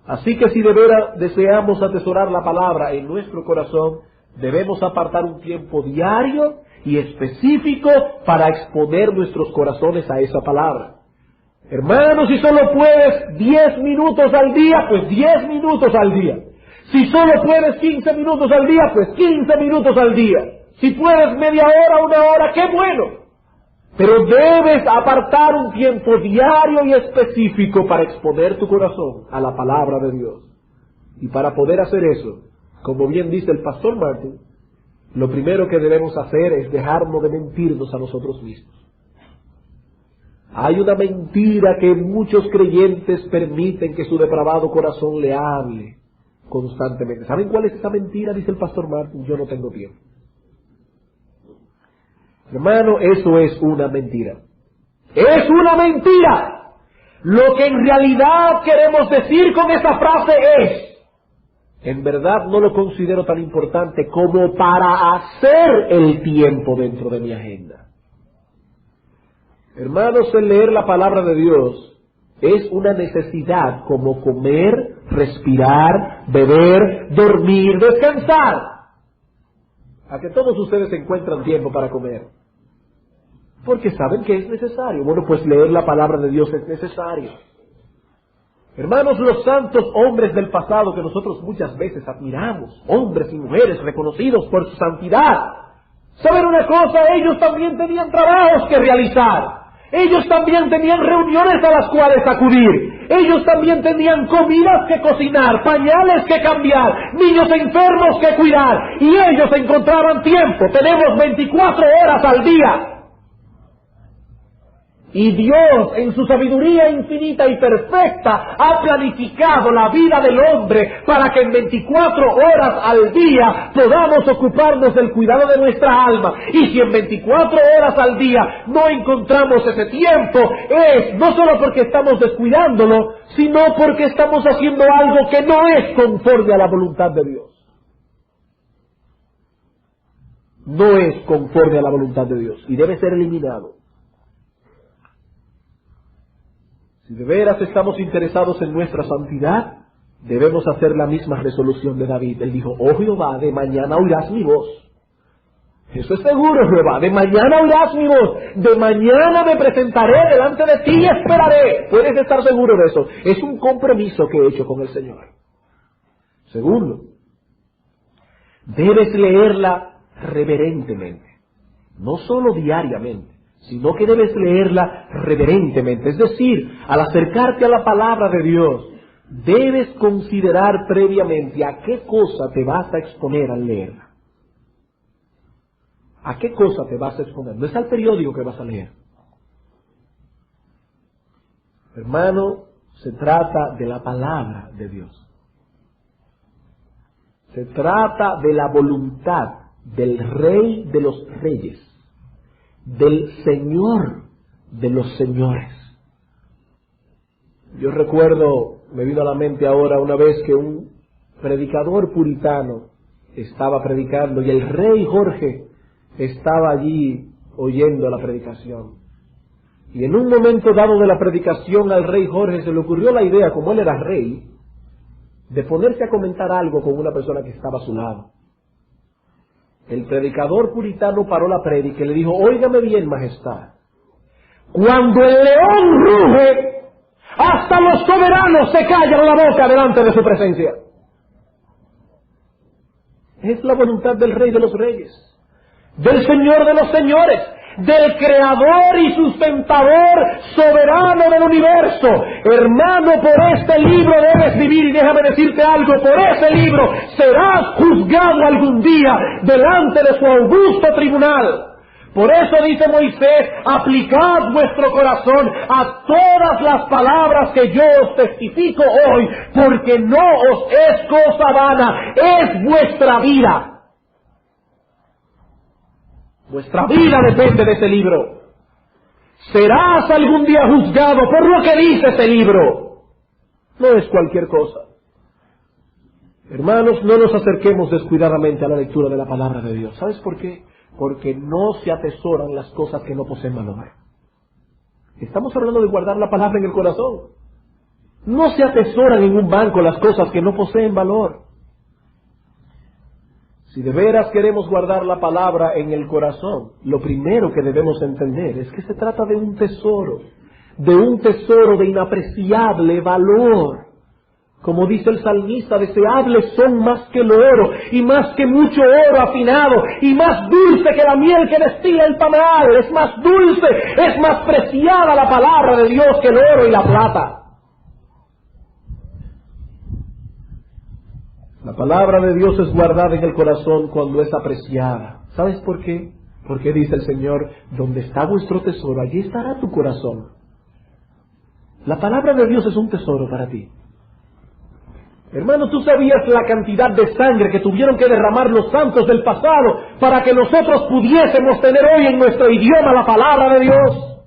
Así que si de veras deseamos atesorar la palabra en nuestro corazón, debemos apartar un tiempo diario y específico para exponer nuestros corazones a esa palabra. Hermanos, si solo puedes 10 minutos al día, pues 10 minutos al día. Si solo puedes 15 minutos al día, pues 15 minutos al día. Si puedes media hora, una hora, ¡qué bueno! Pero debes apartar un tiempo diario y específico para exponer tu corazón a la palabra de Dios. Y para poder hacer eso, como bien dice el pastor Martin, lo primero que debemos hacer es dejarnos de mentirnos a nosotros mismos. Hay una mentira que muchos creyentes permiten que su depravado corazón le hable. constantemente. ¿Saben cuál es esa mentira? Dice el pastor Martin, yo no tengo tiempo. Hermano, eso es una mentira. ¡Es una mentira! Lo que en realidad queremos decir con esa frase es: en verdad no lo considero tan importante como para hacer el tiempo dentro de mi agenda. Hermanos, el leer la palabra de Dios es una necesidad como comer, respirar, beber, dormir, descansar. A que todos ustedes encuentran tiempo para comer, porque saben que es necesario. Bueno, pues leer la palabra de Dios es necesario. Hermanos, los santos hombres del pasado que nosotros muchas veces admiramos, hombres y mujeres reconocidos por su santidad, ¿saben una cosa? Ellos también tenían trabajos que realizar. Ellos también tenían reuniones a las cuales acudir. Ellos también tenían comidas que cocinar, pañales que cambiar, niños enfermos que cuidar. Y ellos encontraban tiempo. Tenemos 24 horas al día. Y Dios, en su sabiduría infinita y perfecta, ha planificado la vida del hombre para que en 24 horas al día podamos ocuparnos del cuidado de nuestra alma. Y si en 24 horas al día no encontramos ese tiempo, es no solo porque estamos descuidándolo, sino porque estamos haciendo algo que no es conforme a la voluntad de Dios. No es conforme a la voluntad de Dios y debe ser eliminado. Si de veras estamos interesados en nuestra santidad, debemos hacer la misma resolución de David. Él dijo: oh Jehová, de mañana oirás mi voz. Eso es seguro, Jehová, de mañana oirás mi voz. De mañana me presentaré delante de ti y esperaré. Puedes estar seguro de eso. Es un compromiso que he hecho con el Señor. Segundo, debes leerla reverentemente. No solo diariamente, sino que debes leerla reverentemente. Es decir, al acercarte a la palabra de Dios, debes considerar previamente a qué cosa te vas a exponer al leerla. ¿A qué cosa te vas a exponer? No es al periódico que vas a leer. Hermano, se trata de la palabra de Dios. Se trata de la voluntad del Rey de los Reyes, del Señor de los señores. Yo recuerdo, me vino a la mente ahora una vez que un predicador puritano estaba predicando y el rey Jorge estaba allí oyendo la predicación. Y en un momento dado de la predicación al rey Jorge se le ocurrió la idea, como él era rey, de ponerse a comentar algo con una persona que estaba a su lado. El predicador puritano paró la prédica y le dijo: óigame bien, majestad, cuando el león ruge, hasta los soberanos se callan la boca delante de su presencia. Es la voluntad del Rey de los Reyes, del Señor de los Señores, del Creador y sustentador soberano del universo. Hermano, por este libro debes vivir, y déjame decirte algo: por ese libro serás juzgado algún día delante de su augusto tribunal. Por eso dice Moisés: aplicad vuestro corazón a todas las palabras que yo os testifico hoy, porque no os es cosa vana, es vuestra vida. Vuestra vida depende de ese libro. Serás algún día juzgado por lo que dice ese libro. No es cualquier cosa. Hermanos, no nos acerquemos descuidadamente a la lectura de la palabra de Dios. ¿Sabes por qué? Porque no se atesoran las cosas que no poseen valor. Estamos hablando de guardar la palabra en el corazón. No se atesoran en un banco las cosas que no poseen valor. Si de veras queremos guardar la palabra en el corazón, lo primero que debemos entender es que se trata de un tesoro de inapreciable valor. Como dice el salmista: deseables son más que el oro, y más que mucho oro afinado, y más dulce que la miel que destila el panal. Es más dulce, es más preciada la palabra de Dios que el oro y la plata. La palabra de Dios es guardada en el corazón cuando es apreciada. ¿Sabes por qué? Porque dice el Señor: donde está vuestro tesoro, allí estará tu corazón. La palabra de Dios es un tesoro para ti. Hermano, ¿tú sabías la cantidad de sangre que tuvieron que derramar los santos del pasado para que nosotros pudiésemos tener hoy en nuestro idioma la palabra de Dios?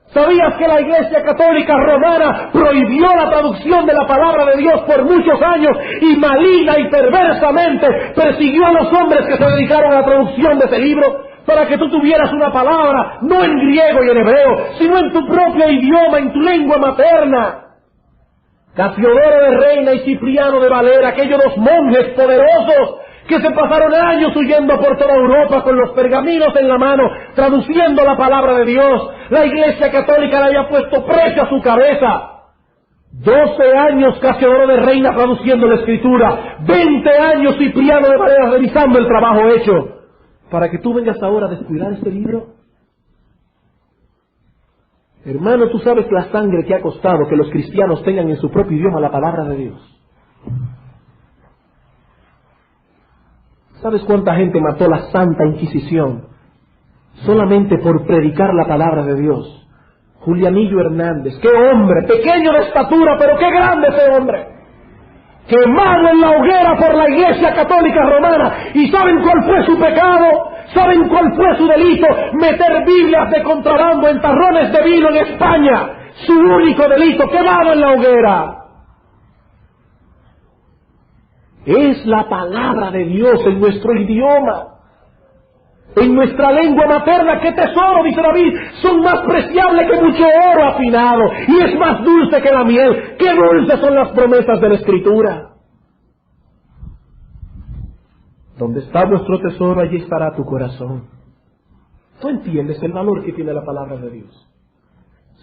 ¿Sabías que la Iglesia Católica Romana prohibió la traducción de la palabra de Dios por muchos años y maligna y perversamente persiguió a los hombres que se dedicaron a la traducción de ese libro para que tú tuvieras una palabra no en griego y en hebreo, sino en tu propio idioma, en tu lengua materna? Casiodoro de Reina y Cipriano de Valera, aquellos dos monjes poderosos que se pasaron años huyendo por toda Europa con los pergaminos en la mano, traduciendo la palabra de Dios. La Iglesia Católica le había puesto precio a su cabeza. 12 años Casiodoro de Reina traduciendo la Escritura, 20 años Cipriano de Valera revisando el trabajo hecho, para que tú vengas ahora a descuidar este libro. Hermano, tú sabes la sangre que ha costado que los cristianos tengan en su propio idioma la palabra de Dios. ¿Sabes cuánta gente mató la Santa Inquisición solamente por predicar la palabra de Dios? Julianillo Hernández, qué hombre, pequeño de estatura, pero qué grande ese hombre. Quemado en la hoguera por la Iglesia Católica Romana. ¿Y saben cuál fue su pecado? ¿Saben cuál fue su delito? Meter Biblias de contrabando en tarrones de vino en España. Su único delito, quemado en la hoguera. Es la palabra de Dios en nuestro idioma, en nuestra lengua materna. ¡Qué tesoro!, dice David. Son más preciables que mucho oro afinado, y es más dulce que la miel. ¡Qué dulces son las promesas de la Escritura! Donde está vuestro tesoro, allí estará tu corazón. ¿Tú entiendes el valor que tiene la palabra de Dios?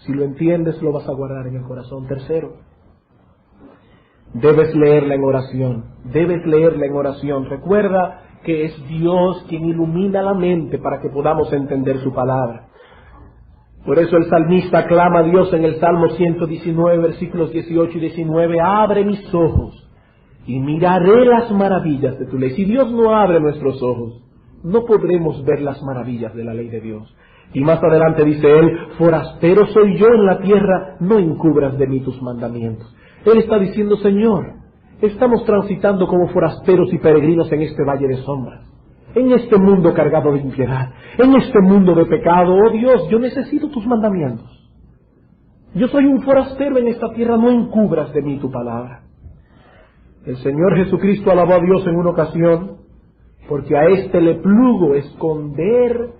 Si lo entiendes, lo vas a guardar en el corazón. Tercero, debes leerla en oración. Debes leerla en oración. Recuerda que es Dios quien ilumina la mente para que podamos entender su palabra. Por eso el salmista clama a Dios en el Salmo 119, versículos 18 y 19, abre mis ojos y miraré las maravillas de tu ley. Si Dios no abre nuestros ojos, no podremos ver las maravillas de la ley de Dios. Y más adelante dice él, forastero soy yo en la tierra, no encubras de mí tus mandamientos. Él está diciendo, Señor, estamos transitando como forasteros y peregrinos en este valle de sombras, en este mundo cargado de impiedad, en este mundo de pecado. Oh Dios, yo necesito tus mandamientos. Yo soy un forastero en esta tierra, no encubras de mí tu palabra. El Señor Jesucristo alabó a Dios en una ocasión, porque a éste le plugo esconder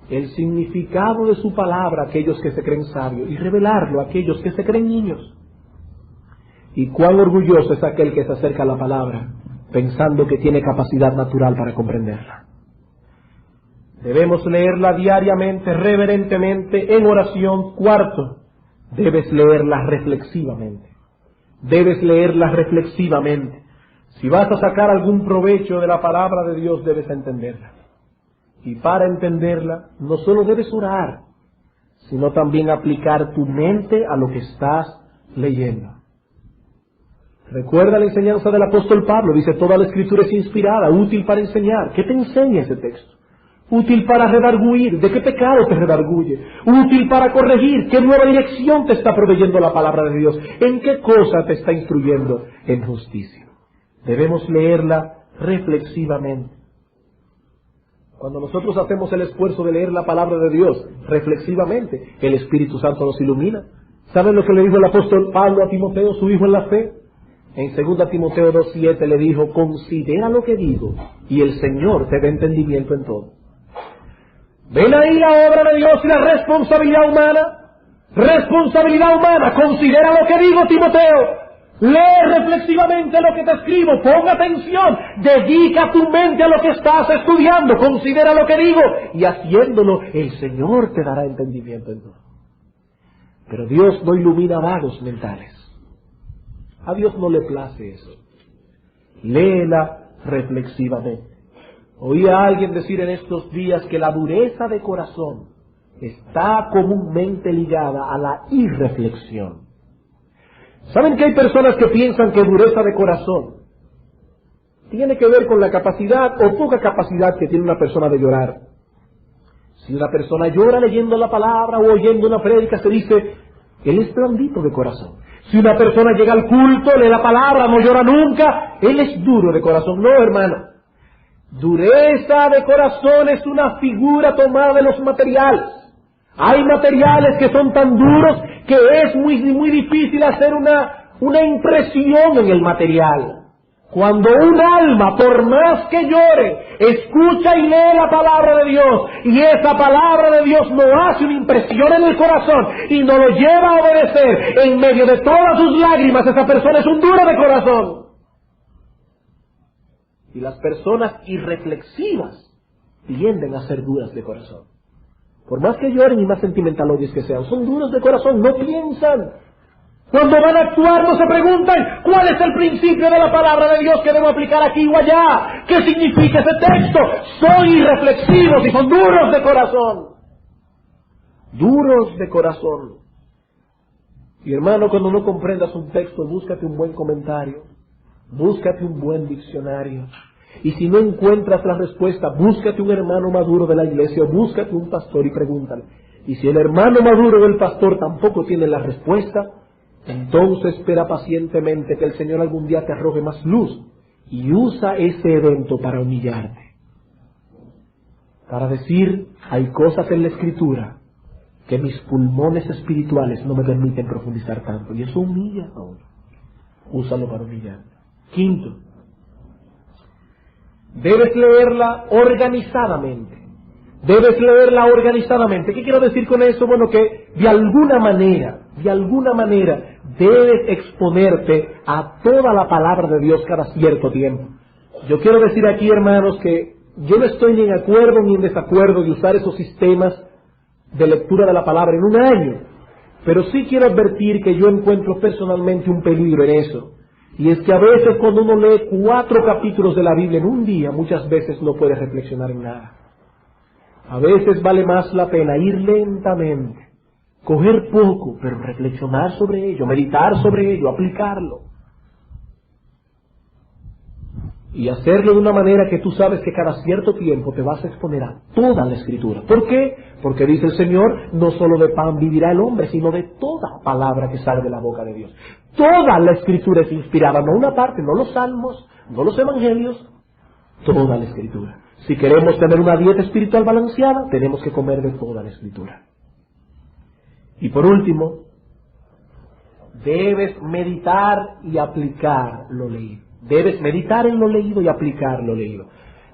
el significado de su palabra a aquellos que se creen sabios y revelarlo a aquellos que se creen niños. Y cuán orgulloso es aquel que se acerca a la palabra pensando que tiene capacidad natural para comprenderla. Debemos leerla diariamente, reverentemente, en oración. Cuarto, debes leerla reflexivamente. Debes leerla reflexivamente. Si vas a sacar algún provecho de la palabra de Dios, debes entenderla. Y para entenderla, no solo debes orar, sino también aplicar tu mente a lo que estás leyendo. Recuerda la enseñanza del apóstol Pablo, dice, toda la Escritura es inspirada, útil para enseñar. ¿Qué te enseña ese texto? Útil para redarguir. ¿De qué pecado te redarguye? Útil para corregir. ¿Qué nueva dirección te está proveyendo la palabra de Dios? ¿En qué cosa te está instruyendo? En justicia. Debemos leerla reflexivamente. Cuando nosotros hacemos el esfuerzo de leer la palabra de Dios reflexivamente, el Espíritu Santo nos ilumina. ¿Saben lo que le dijo el apóstol Pablo a Timoteo, su hijo en la fe? En 2 Timoteo 2:7 le dijo, considera lo que digo, y el Señor te dé entendimiento en todo. ¿Ven ahí la obra de Dios y la responsabilidad humana? Responsabilidad humana. Considera lo que digo, Timoteo. Lee reflexivamente lo que te escribo. Pon atención. Dedica tu mente a lo que estás estudiando. Considera lo que digo. Y haciéndolo, el Señor te dará entendimiento en todo. Pero Dios no ilumina vagos mentales. A Dios no le place eso. Léela reflexivamente. Oí a alguien decir en estos días que la dureza de corazón está comúnmente ligada a la irreflexión. ¿Saben que hay personas que piensan que dureza de corazón tiene que ver con la capacidad o poca capacidad que tiene una persona de llorar? Si una persona llora leyendo la palabra o oyendo una prédica, se dice, él es blandito de corazón. Si una persona llega al culto, lee la palabra, no llora nunca, él es duro de corazón. No, hermano. Dureza de corazón es una figura tomada de los materiales. Hay materiales que son tan duros que es muy difícil hacer una impresión en el material. Cuando un alma, por más que llore, escucha y lee la palabra de Dios, y esa palabra de Dios no hace una impresión en el corazón y no lo lleva a obedecer en medio de todas sus lágrimas, esa persona es un duro de corazón. Y las personas irreflexivas tienden a ser duras de corazón. Por más que lloren y más sentimentalones que sean, son duros de corazón, no piensan. Cuando van a actuar no se preguntan cuál es el principio de la palabra de Dios que debo aplicar aquí o allá. ¿Qué significa ese texto? Son irreflexivos y son duros de corazón. Duros de corazón. Y hermano, cuando no comprendas un texto, búscate un buen comentario. Búscate un buen diccionario. Y si no encuentras la respuesta, búscate un hermano maduro de la iglesia o búscate un pastor y pregúntale. Y si el hermano maduro del pastor tampoco tiene la respuesta, entonces espera pacientemente que el Señor algún día te arroje más luz y usa ese evento para humillarte. Para decir, hay cosas en la Escritura que mis pulmones espirituales no me permiten profundizar tanto. Y eso humilla a uno. Úsalo para humillarte. Quinto, debes leerla organizadamente. Debes leerla organizadamente. ¿Qué quiero decir con eso? Bueno, que de alguna manera, debes exponerte a toda la palabra de Dios cada cierto tiempo. Yo quiero decir aquí, hermanos, que yo no estoy ni en acuerdo ni en desacuerdo de usar esos sistemas de lectura de la palabra en un año. Pero sí quiero advertir que yo encuentro personalmente un peligro en eso. Y es que a veces cuando uno lee 4 capítulos de la Biblia en un día, muchas veces no puede reflexionar en nada. A veces vale más la pena ir lentamente, coger poco, pero reflexionar sobre ello, meditar sobre ello, aplicarlo. Y hacerlo de una manera que tú sabes que cada cierto tiempo te vas a exponer a toda la Escritura. ¿Por qué? Porque dice el Señor, no solo de pan vivirá el hombre, sino de toda palabra que sale de la boca de Dios. Toda la Escritura es inspirada, no una parte, no los salmos, no los evangelios, toda la Escritura. Si queremos tener una dieta espiritual balanceada, tenemos que comer de toda la Escritura. Y por último, debes meditar y aplicar lo leído. Debes meditar en lo leído y aplicar lo leído.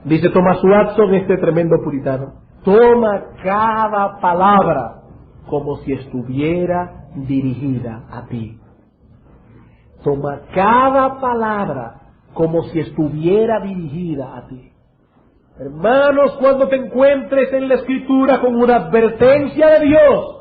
Dice Thomas Watson, este tremendo puritano, toma cada palabra como si estuviera dirigida a ti. Toma cada palabra como si estuviera dirigida a ti. Hermanos, cuando te encuentres en la Escritura con una advertencia de Dios,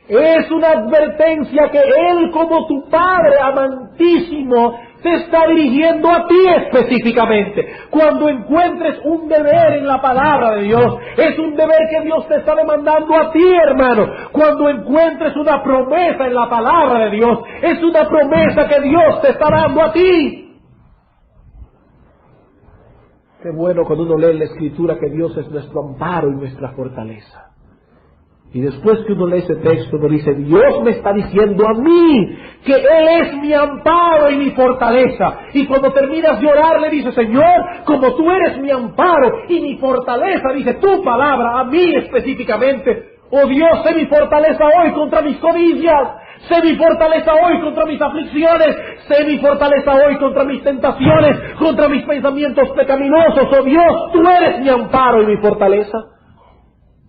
es una advertencia que Él, como tu Padre amantísimo, te está dirigiendo a ti específicamente. Cuando encuentres un deber en la palabra de Dios, es un deber que Dios te está demandando a ti, hermano. Cuando encuentres una promesa en la palabra de Dios, es una promesa que Dios te está dando a ti. Qué bueno cuando uno lee en la Escritura que Dios es nuestro amparo y nuestra fortaleza. Y después que uno lee ese texto, uno dice, Dios me está diciendo a mí que Él es mi amparo y mi fortaleza. Y cuando terminas de orar, le dice, Señor, como tú eres mi amparo y mi fortaleza, dice tu palabra a mí específicamente. Oh Dios, sé mi fortaleza hoy contra mis codicias. Sé mi fortaleza hoy contra mis aflicciones. Sé mi fortaleza hoy contra mis tentaciones, contra mis pensamientos pecaminosos. Oh Dios, tú eres mi amparo y mi fortaleza.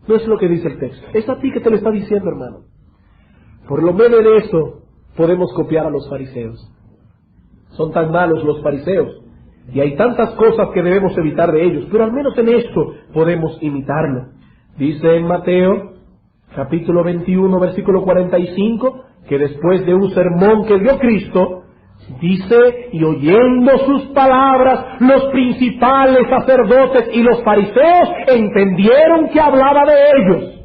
No es lo que dice el texto. Es a ti que te lo está diciendo, hermano. Por lo menos en eso podemos copiar a los fariseos. Son tan malos los fariseos. Y hay tantas cosas que debemos evitar de ellos. Pero al menos en esto podemos imitarlo. Dice en Mateo, capítulo 21, versículo 45, que después de un sermón que dio Cristo, dice, y oyendo sus palabras, los principales sacerdotes y los fariseos entendieron que hablaba de ellos.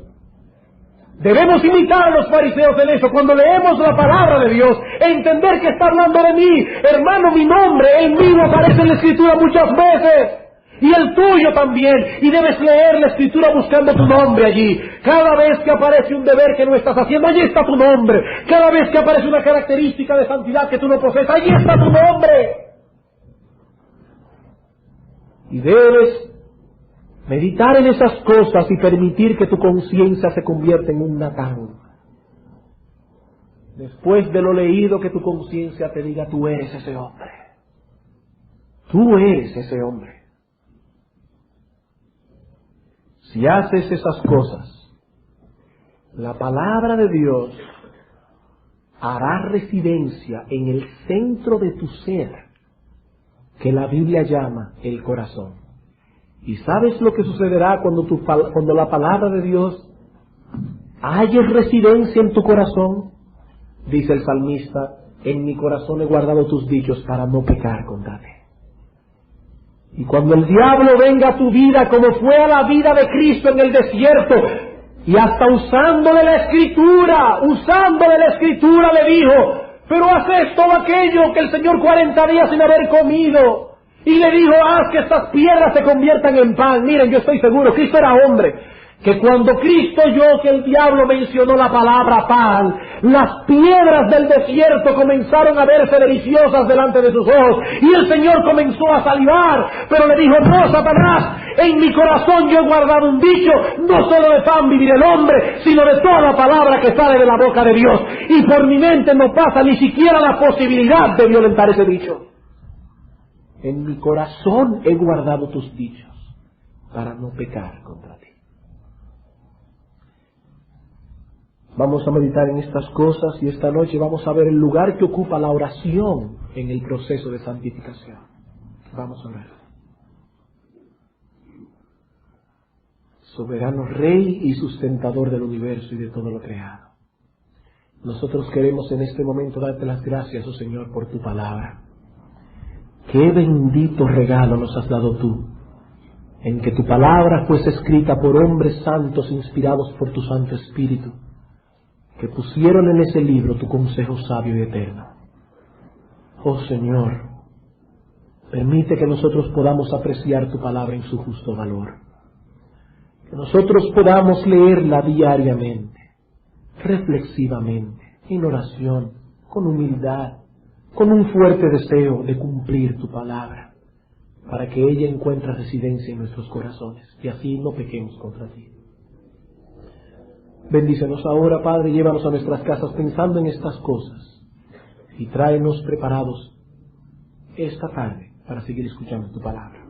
Debemos imitar a los fariseos en eso. Cuando leemos la palabra de Dios, entender que está hablando de mí. Hermano, mi nombre, el mío, aparece en la Escritura muchas veces. y el tuyo también, y debes leer la Escritura buscando tu nombre allí. Cada vez que aparece un deber que no estás haciendo, allí está tu nombre. Cada vez que aparece una característica de santidad que tú no posees, allí está tu nombre. Y debes meditar en esas cosas y permitir que tu conciencia se convierta en un Natán. Después de lo leído, que tu conciencia te diga: tú eres ese hombre. Tú eres ese hombre. Si haces esas cosas, la palabra de Dios hará residencia en el centro de tu ser, que la Biblia llama el corazón. ¿Y sabes lo que sucederá cuando la palabra de Dios halle residencia en tu corazón? Dice el salmista: en mi corazón he guardado tus dichos para no pecar contra ti. Y cuando el diablo venga a tu vida, como fue a la vida de Cristo en el desierto, y hasta usándole la Escritura le dijo: pero haz todo aquello que el Señor 40 días sin haber comido. Y le dijo: haz que estas piedras se conviertan en pan. Miren, yo estoy seguro, Cristo era hombre, que cuando Cristo oyó que el diablo mencionó la palabra pan, las piedras del desierto comenzaron a verse deliciosas delante de sus ojos, y el Señor comenzó a salivar, pero le dijo: no, Satanás, en mi corazón yo he guardado un dicho, no solo de pan vivirá el hombre, sino de toda palabra que sale de la boca de Dios. Y por mi mente no pasa ni siquiera la posibilidad de violentar ese dicho. En mi corazón he guardado tus dichos para no pecar contra ti. Vamos a meditar en estas cosas, y esta noche vamos a ver el lugar que ocupa la oración en el proceso de santificación. Vamos a ver. Soberano Rey y sustentador del universo y de todo lo creado, nosotros queremos en este momento darte las gracias, oh Señor, por tu palabra. Qué bendito regalo nos has dado tú, en que tu palabra fuese escrita por hombres santos inspirados por tu Santo Espíritu, que pusieron en ese libro tu consejo sabio y eterno. Oh Señor, permite que nosotros podamos apreciar tu palabra en su justo valor, que nosotros podamos leerla diariamente, reflexivamente, en oración, con humildad, con un fuerte deseo de cumplir tu palabra, para que ella encuentre residencia en nuestros corazones, y así no pequemos contra ti. Bendícenos ahora, Padre, llévanos a nuestras casas pensando en estas cosas, y tráenos preparados esta tarde para seguir escuchando tu palabra.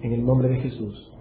En el nombre de Jesús.